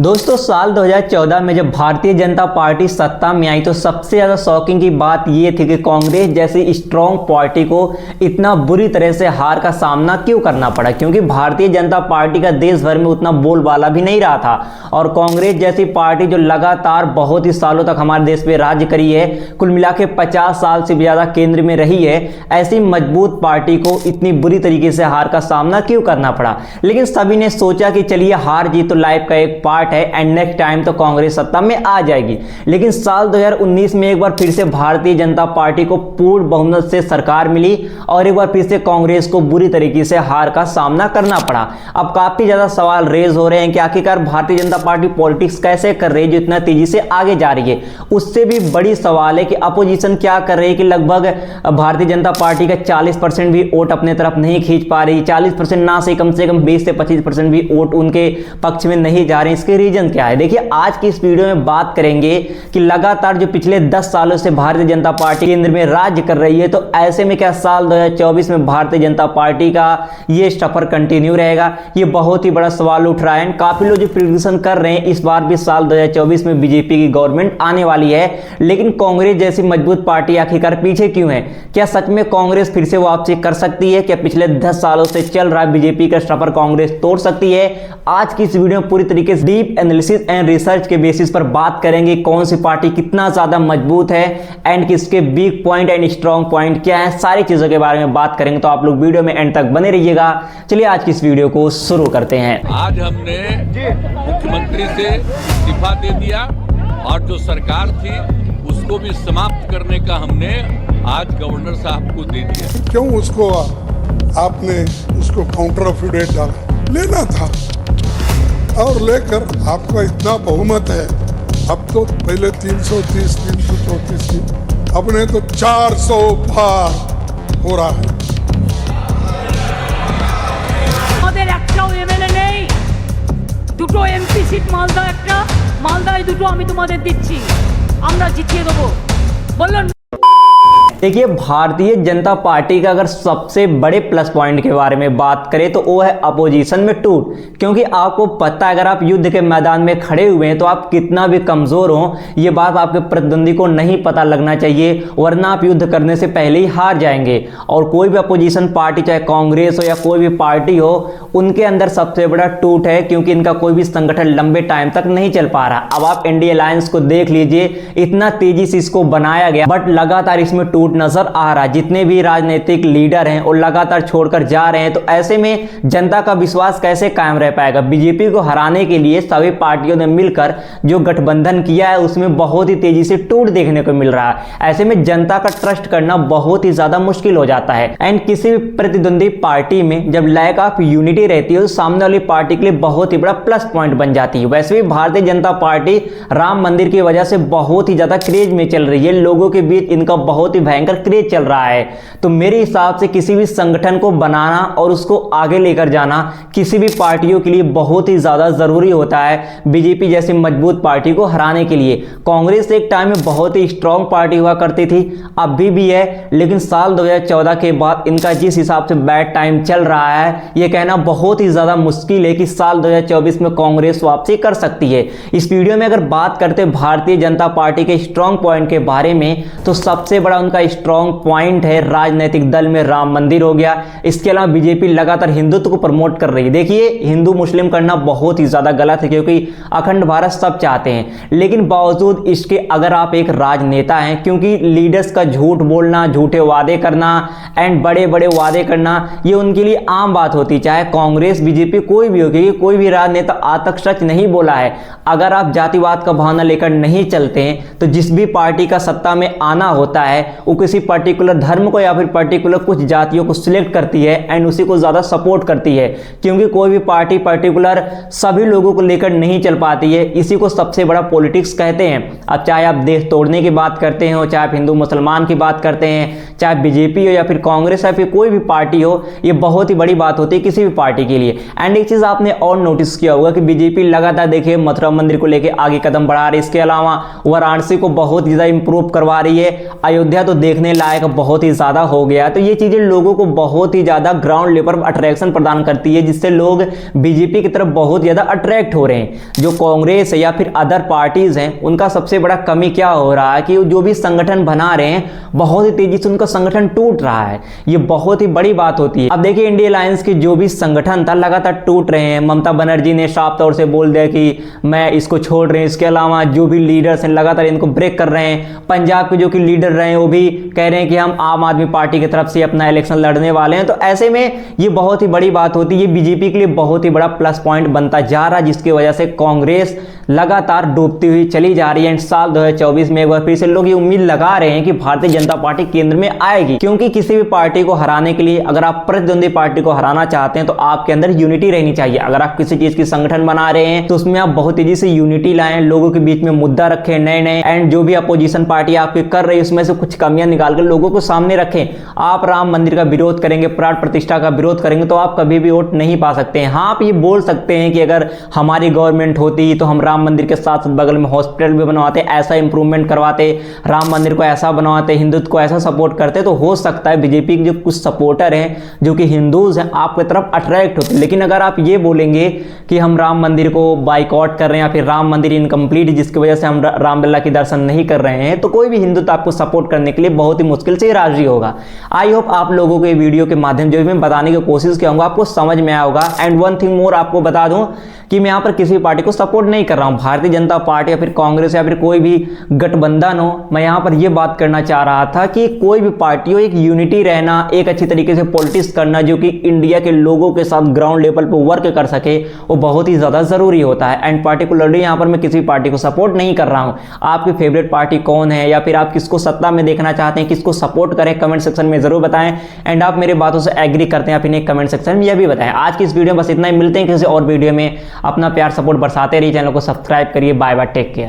दोस्तों साल 2014 में जब भारतीय जनता पार्टी सत्ता में आई तो सबसे ज़्यादा शॉकिंग की बात ये थी कि कांग्रेस जैसी स्ट्रॉन्ग पार्टी को इतना बुरी तरह से हार का सामना क्यों करना पड़ा, क्योंकि भारतीय जनता पार्टी का देश भर में उतना बोलबाला भी नहीं रहा था। और कांग्रेस जैसी पार्टी जो लगातार बहुत ही सालों तक हमारे देश पे राज्य करी है, कुल मिला के 50 साल से भी ज़्यादा केंद्र में रही है, ऐसी मजबूत पार्टी को इतनी बुरी तरीके से हार का सामना क्यों करना पड़ा। लेकिन सभी ने सोचा कि चलिए हार जीत तो लाइफ का एक पार्ट है एंड नेक्स्ट टाइम तो कांग्रेस सत्ता में आ जाएगी। लेकिन साल 2019 में एक बार फिर से भारतीय जनता पार्टी को पूर्ण बहुमत से सरकार मिली और एक बार फिर से कांग्रेस को बुरी तरीके से हार का सामना करना पड़ा। अब काफी ज्यादा सवाल रेज हो रहे हैं कि आखिरकार भारतीय जनता पार्टी पॉलिटिक्स कैसे कर रही है जो इतना तेजी से आगे जा रही है। उससे भी बड़ी सवाल है कि अपोजिशन क्या कर रही है कि लगभग भारतीय जनता पार्टी का 40% भी वोट अपने तरफ नहीं खींच पा रही, 40% ना से कम 20 से 25% भी वोट उनके पक्ष में नहीं जा रहे। इसके रीजन क्या है, देखिए आज की इस वीडियो में बात करेंगे कि लगातार जो पिछले 10 सालों से भारतीय जनता पार्टी केंद्र में राज्य कर रही है, तो ऐसे में क्या साल 2024 में भारतीय जनता पार्टी का ये सफर कंटिन्यू रहेगा, ये बहुत ही बड़ा सवाल उठ रहा है। काफी लोग जो प्रिडिक्शन कर रहे हैं इस बार भी साल 2024 में बीजेपी की गवर्नमेंट आने वाली है, लेकिन कांग्रेस जैसी मजबूत पार्टी आखिरकार पीछे क्यों है? क्या सच में कांग्रेस फिर से वापसी कर सकती है? क्या पिछले 10 सालों से चल रहा बीजेपी का सफर कांग्रेस तोड़ सकती है? आज की इस वीडियो में पूरी तरीके से डीप एनालिसिस एंड रिसर्च के बेसिस पर बात करेंगे कौन सी पार्टी कितना ज्यादा मजबूत है एंड किसके weak point and strong point क्या है, सारी चीजों के बारे में बात करेंगे। तो आप लोग वीडियो में एंड तक बने रहिएगा। चलिए आज की इस वीडियो को शुरू करते हैं। आज हमने मुख्यमंत्री से इस्तीफा दे दिया और जो सरकार थी उसको भी समाप्त करने का हमने आज गवर्नर साहब को दे दिया। क्यों उसको आपने उसको काउंटर ऑफिडेट डाला? लेना था और लेकर आपका इतना बहुमत है। अब तो पहले 330 334 थी, अपने तो 400 पार हो रहा है। আমাদের একটাও এমএলএ নেই, দুটো এমপি সিট মালদা একটা, মালদায় দুটো আমি তোমাদের দিচ্ছি, আমরা জিতিয়ে দেবো বললেন। देखिए भारतीय जनता पार्टी का अगर सबसे बड़े प्लस पॉइंट के बारे में बात करें तो वो है अपोजिशन में टूट, क्योंकि आपको पता है अगर आप युद्ध के मैदान में खड़े हुए हैं तो आप कितना भी कमजोर हो ये बात आपके प्रतिद्वंदी को नहीं पता लगना चाहिए, वरना आप युद्ध करने से पहले ही हार जाएंगे। और कोई भी अपोजिशन पार्टी चाहे कांग्रेस हो या कोई भी पार्टी हो, उनके अंदर सबसे बड़ा टूट है क्योंकि इनका कोई भी संगठन लंबे टाइम तक नहीं चल पा रहा। अब आप इंडिया अलायंस को देख लीजिए, इतना तेजी से इसको बनाया गया बट लगातार इसमें टूट नजर आ रहा है। जितने भी राजनीतिक लीडर हैं वो लगातार छोड़कर जा रहे हैं, तो ऐसे में जनता का विश्वास कैसे कायम रह पाएगा? बीजेपी को हराने के लिए सभी पार्टियों ने मिलकर जो गठबंधन किया है उसमें बहुत ही तेजी से टूट देखने को मिल रहा है। ऐसे में जनता का ट्रस्ट करना बहुत ही ज्यादा मुश्किल हो जाता है एंड किसी भी प्रतिद्वंदी पार्टी में जब लैक ऑफ यूनिटी रहती है तो सामने वाली पार्टी के लिए बहुत ही बड़ा प्लस पॉइंट बन जाती है। वैसे भी भारतीय जनता पार्टी राम मंदिर की वजह से बहुत ही ज्यादा क्रेज में चल रही है, लोगों के बीच इनका बहुत ही भयंकर क्रेज चल रहा है। तो मेरे हिसाब से किसी भी संगठन को बनाना और उसको आगे लेकर जाना किसी भी पार्टियों के लिए बहुत ही ज्यादा जरूरी होता है, बीजेपी जैसी मजबूत पार्टी को हराने के लिए। कांग्रेस एक टाइम में बहुत ही स्ट्रांग पार्टी हुआ करती थी, अभी भी है, लेकिन साल 2014 के बाद इनका जिस हिसाब से बैड टाइम चल रहा है यह कहना बहुत ही ज्यादा मुश्किल है कि साल 2024 में कांग्रेस वापसी कर सकती है। इस वीडियो में अगर बात करते भारतीय जनता पार्टी के स्ट्रांग पॉइंट के बारे में तो सबसे बड़ा उनका स्ट्रांग पॉइंट है राजनीतिक दल में राम मंदिर हो गया। इसके अलावा बीजेपी लगातार हिंदुत्व को प्रमोट कर रही है। देखिए हिंदू मुस्लिम करना बहुत ही ज्यादा गलत है क्योंकि अखंड भारत सब चाहते हैं, लेकिन बावजूद इसके अगर आप एक राजनेता हैं, क्योंकि लीडर्स का झूठ बोलना, झूठे वादे करना एंड बड़े बड़े वादे करना ये उनके लिए आम बात होती, चाहे कांग्रेस बीजेपी कोई भी हो, क्योंकि कोई भी राजनेता आज तक सच नहीं बोला है। अगर आप जातिवाद का बहाना लेकर नहीं चलते हैं तो जिस भी पार्टी का सत्ता में आना होता है वो किसी पर्टिकुलर धर्म को या फिर पर्टिकुलर कुछ जातियों को सिलेक्ट करती है एंड उसी को ज्यादा सपोर्ट करती है, क्योंकि कोई भी पार्टी पर्टिकुलर सभी लोगों को लेकर नहीं चल पाती है। इसी को सबसे बड़ा पॉलिटिक्स कहते हैं। अब चाहे आप देश तोड़ने की बात करते हो, चाहे आप हिंदू मुसलमान की बात करते हैं, चाहे बीजेपी हो या फिर कांग्रेस या फिर कोई भी पार्टी हो, ये बहुत ही बड़ी बात होती है किसी भी पार्टी के लिए। एंड एक चीज आपने और नोटिस किया होगा कि बीजेपी लगातार देखिए मथुरा मंदिर को लेकर आगे कदम बढ़ा रही है। इसके अलावा वाराणसी को बहुत ज्यादा इंप्रूव करवा रही है। अयोध्या तो देखने लायक बहुत ही ज़्यादा हो गया। तो ये चीज़ें लोगों को बहुत ही ज़्यादा ग्राउंड लेवल पर अट्रैक्शन प्रदान करती है, जिससे लोग बीजेपी की तरफ बहुत ज़्यादा अट्रैक्ट हो रहे हैं। जो कांग्रेस या फिर अदर पार्टीज़ हैं, उनका सबसे बड़ा कमी क्या हो रहा है कि जो भी संगठन बना रहे हैं बहुत ही तेज़ी से उनका संगठन टूट रहा है। ये बहुत ही बड़ी बात होती है। अब देखिए, इंडिया अलायंस के जो भी संगठन था लगातार टूट रहे हैं। ममता बनर्जी ने साफ तौर से बोल दिया कि मैं इसको छोड़ रहे हैं। इसके अलावा जो भी लीडर्स हैं लगातार इनको ब्रेक कर रहे हैं। पंजाब के जो कि लीडर रहे हैं वो भी कह रहे हैं कि हम आम आदमी पार्टी की तरफ से अपना इलेक्शन लड़ने वाले हैं। तो ऐसे में ये बहुत ही बड़ी बात होती है। ये बीजेपी के लिए बहुत ही बड़ा प्लस पॉइंट बनता जा रहा है, जिसकी वजह से कांग्रेस लगातार डूबती हुई चली जा रही है। साल 2024 में एक बार फिर से लोग ये उम्मीद लगा रहे हैं कि भारतीय जनता पार्टी केंद्र में आएगी, क्योंकि किसी भी पार्टी को हराने के लिए अगर आप प्रतिद्वंदी पार्टी को हराना चाहते हैं तो आपके अंदर यूनिटी रहनी चाहिए। अगर आप किसी चीज की संगठन बना रहे हैं तो उसमें आप बहुत तेजी से यूनिटी लाएं, लोगों के बीच में मुद्दा रखें नए नए, एंड जो भी अपोजिशन पार्टी आपकी कर रही है उसमें से कुछ कमियां निकाल कर लोगों को सामने रखें। आप राम मंदिर का विरोध करेंगे, प्राण प्रतिष्ठा का विरोध करेंगे तो आप कभी भी वोट नहीं पा सकते हैं। हाँ, आप ये बोल सकते हैं कि अगर हमारी गवर्नमेंट होती तो हम राम मंदिर के साथ बगल में हॉस्पिटल भी बनवाते, ऐसा इंप्रूवमेंट करवाते, राम मंदिर को ऐसा बनवाते, हिंदुत्व को ऐसा सपोर्ट करते, तो हो सकता है बीजेपी के जो कुछ सपोर्टर हैं जो कि हिंदूज हैं आपकी तरफ अट्रैक्ट होते। लेकिन अगर आप ये बोलेंगे कि हम राम मंदिर को बाइकआउट कर रहे हैं या फिर राम मंदिर इनकम्प्लीट जिसकी वजह से हम रामलला के दर्शन नहीं कर रहे हैं, तो कोई भी हिंदुत्व आपको सपोर्ट करने के लिए बहुत ही मुश्किल से राजी होगा। आई होप आप लोगों को ये वीडियो के माध्यम जो भी मैं बताने की कोशिश किया आपको समझ में आया होगा। एंड वन थिंग मोर आपको बता दूं कि मैं यहाँ पर किसी भी पार्टी को सपोर्ट नहीं कर रहा हूँ। भारतीय जनता पार्टी या फिर कांग्रेस या फिर कोई भी गठबंधन हो, मैं यहाँ पर यह बात करना चाह रहा था कि कोई भी पार्टी हो, एक यूनिटी रहना, एक अच्छी तरीके से पॉलिटिक्स करना जो कि इंडिया के लोगों के साथ ग्राउंड लेवल पर वर्क कर सके, वो बहुत ही ज़्यादा ज़रूरी होता है। एंड पार्टिकुलरली यहाँ पर मैं किसी पार्टी को सपोर्ट नहीं कर रहा हूँ। आपकी फेवरेट पार्टी कौन है या फिर आप किसको सत्ता में देखना चाहते हैं, किसको सपोर्ट करें, कमेंट सेक्शन में जरूर बताएं। एंड आप मेरे बातों से एग्री करते हैं आप इन्हें कमेंट सेक्शन में यह भी बताएं। आज की इस वीडियो में बस इतना ही, मिलते हैं किसी और वीडियो में। अपना प्यार सपोर्ट बरसाते रहिए, चैनल को सब्सक्राइब करिए। Bye bye, take care.